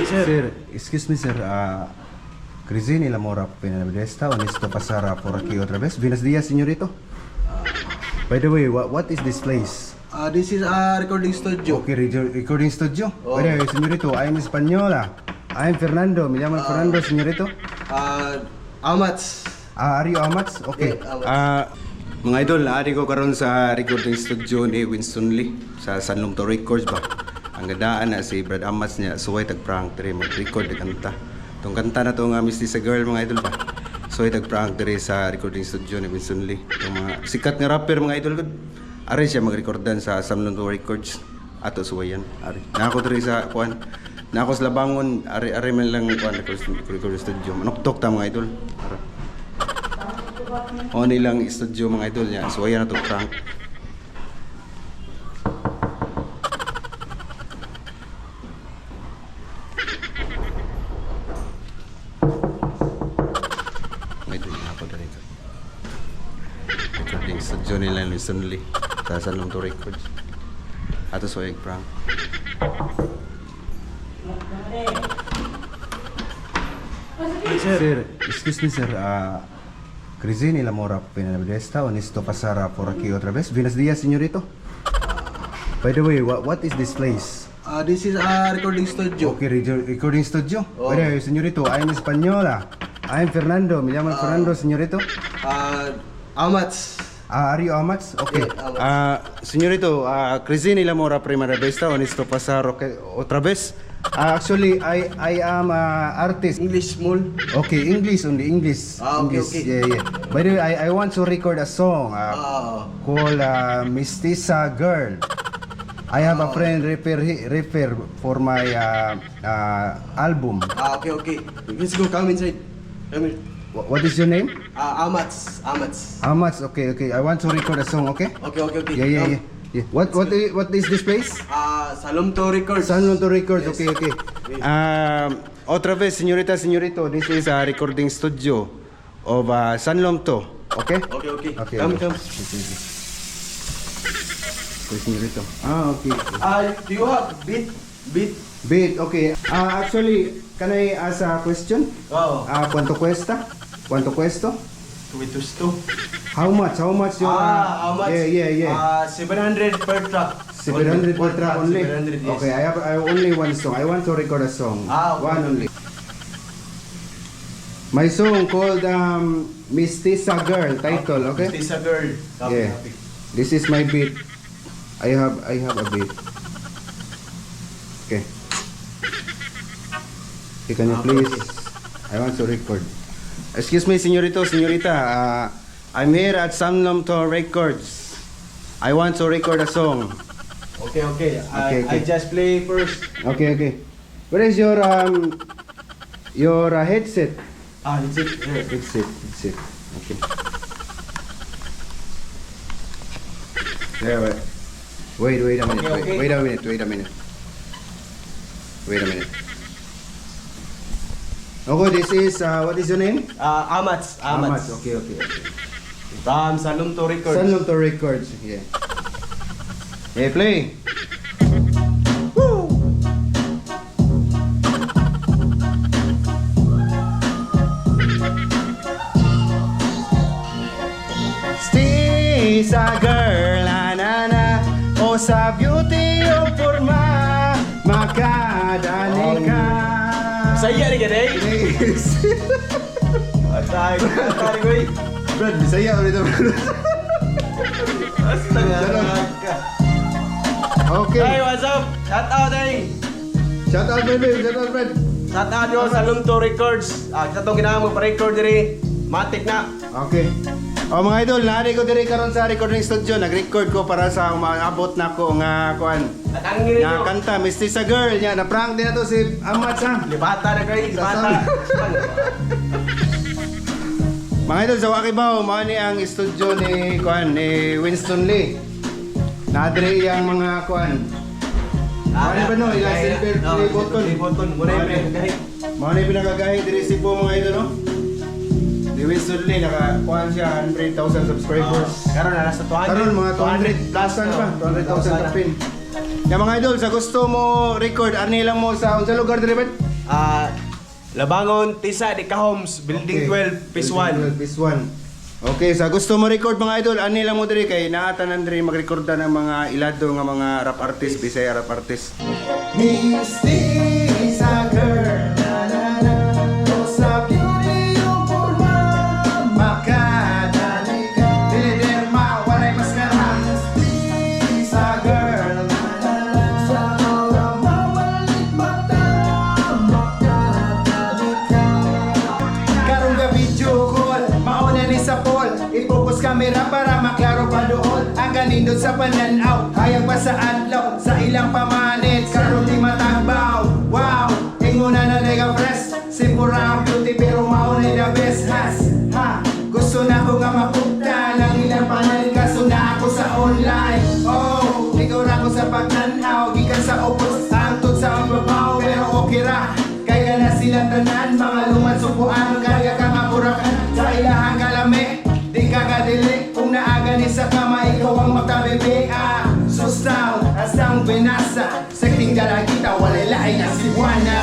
Sir, excuse me sir, Crisini la mora appena vedesta, onesto passare por aquí otra vez. Buenos días, señorito. By the way, what is this place? This is a recording studio. Okay, recording studio. Oh. By the way, señorito, I'm Española. I'm Fernando, me llaman Fernando, señorito. Amats. Are you Amats? Okay. Mga idol, naari ko karon sa recording studio ni Winston Lee sa Sanlong to Records ba. Ang gadaan na si Brad Amats niya, suway tag-prank diri mag-record na kanta. Itong kanta na to nga Miss Lisa Girl mga idol ba. Suway tag-prank diri sa recording studio ni Winston Lee. Itong mga sikat nga rapper mga idol ko. Ari siya mag-recordan sa Sanlong to Records. Ato suwayan. Ari. Nako diri sa kuan. Nako sa Labangon, ari man lang kuan recording studio. Manuktok ta mga idol. Ara. O nilang studio mga idol niya. So ayan na itong prank. Mga idol niya ako dito. Recording studio nila recently. Sa Sanlong to Records. Ato so yung prank. Sir, excuse me sir, Crisini la mora appena vedesta, onesto passare por aquí otra vez. Buenos días, señorito. By the way, what is this place? This is a recording studio. Okay, recording studio. Oh. By the way, señorito, I'm Española. I'm Fernando, me llaman Fernando, señorito. Amats. Are you Amats? Okay. Amats. Señorito, Crisini la mora prima vedesta, onesto passare otra vez. Actually, I am artist. English small. Okay, English only, English. Okay, English. okay. Yeah. By the way, I want to record a song called Mestiza Girl. I have a friend refer for my album. Okay. Let's go. Come inside. Come in. What is your name? Amats. Amats. Okay. I want to record a song. Okay. Okay. Yeah. What is this place? Salom to Records. Sanlong to Records. Yes. Okay. Otra vez, señorita, this is a recording studio of Sanlong to. Okay. Okay. Come. Okay, señorito. Okay. Do you have beat? Bit, okay. Actually, can I ask a question? Oh. ¿Cuánto cuesta? ¿Cuánto cuesta? Tuwitus. How much your... How much? Yeah. 700 per track. 700 per track only? 700, yes. Okay, I have only one song. I want to record a song. Okay. One only. My song called Mestiza Girl, title, okay? Mestiza Girl. Yeah. This is my beat. I have a beat. Okay. Can you please? I want to record. Excuse me, señorita. I'm here at Sanlong to Records. I want to record a song. Okay. Okay. I just play first. Okay. Where is your headset? It's it. Here. Headset. Okay. There. Wait a minute. Okay. Wait a minute. Okay, this is what is your name? Amats. Okay. From Salom to Records. Sanlong to Records. Yeah. Hey, play. Mestiza girl, na o sa beauty o forma makadani ka. Saya ni gede. Yes. Atay ko. Brad, Bisaya ulit ako. Astaga. Okay. Hey, what's up? Shout out Shout out, Brad. Shout out yo Salom to Records. Kita tong ginawa mo pa-record diri. Matik na. Okay. Mga idol, nari ko diri karon sa recording studio. Nag-record ko para sa maabot na ko nga kuan. At ang ngiri Nga nyo. kanta, Mestiza Girl. Nya na prank din na to si Amats ha. Libata na kayo. Libata. Mga idol, sa Wakibaw, mao ni ang studio ni Winston Lee. Nadre iyang mga kuan. Ano ba no? Ilang silver play button. Mao ni pinagagahit diri si po mga idol no. Ni Winston Lee nakakuan siya 100,000 subscribers. Karon na nasa 200. Karon mga 200,000 pa, 200,000 tapin. Kaya mga idol, sa gusto mo record, ani lang mo sa unsa lugar diri ba? Labangon, Tisa, Dika Homes, Building 12, Phase 1. Phase 1. Okay, sa gusto mo record mga idol, ani lang mo diri kay naatanan diri magrekorda ng mga ilado nga mga rap artist, Bisaya rap artist. Misty is a girl, na na na, sa beauty yung forma, makadali ka, diliderma, walay maskara. Misty is a girl, na na na, sa mga mamalit mata, makadali ka. Karong gabi jugol, mauna ni sa pol, i-focus kamera para maklaro pa doon. Ang ganindot sa pananaw, hayag pa sa adlaw, sa ilang pamanit, karong di matagbaw. Wow, inguna na nega press, si pura beauty pero mauna the best has. Ha, gusto na ko nga mapunta ng ilang pananaw, kaso na ako sa online. Oh, ikaw na ko sa pagtanaw, gikan sa opos, antod sa mababaw, pero okay ra. Kaya na silang tanan, mga luman supuan, kaya ka nga burakan sa ilahang kalami. Di ka kadili, kung naaga ni sa kama, ikaw ang makabibi. So sound, asang binasa, sa tinggalan kita, walay laing ang Cebuana.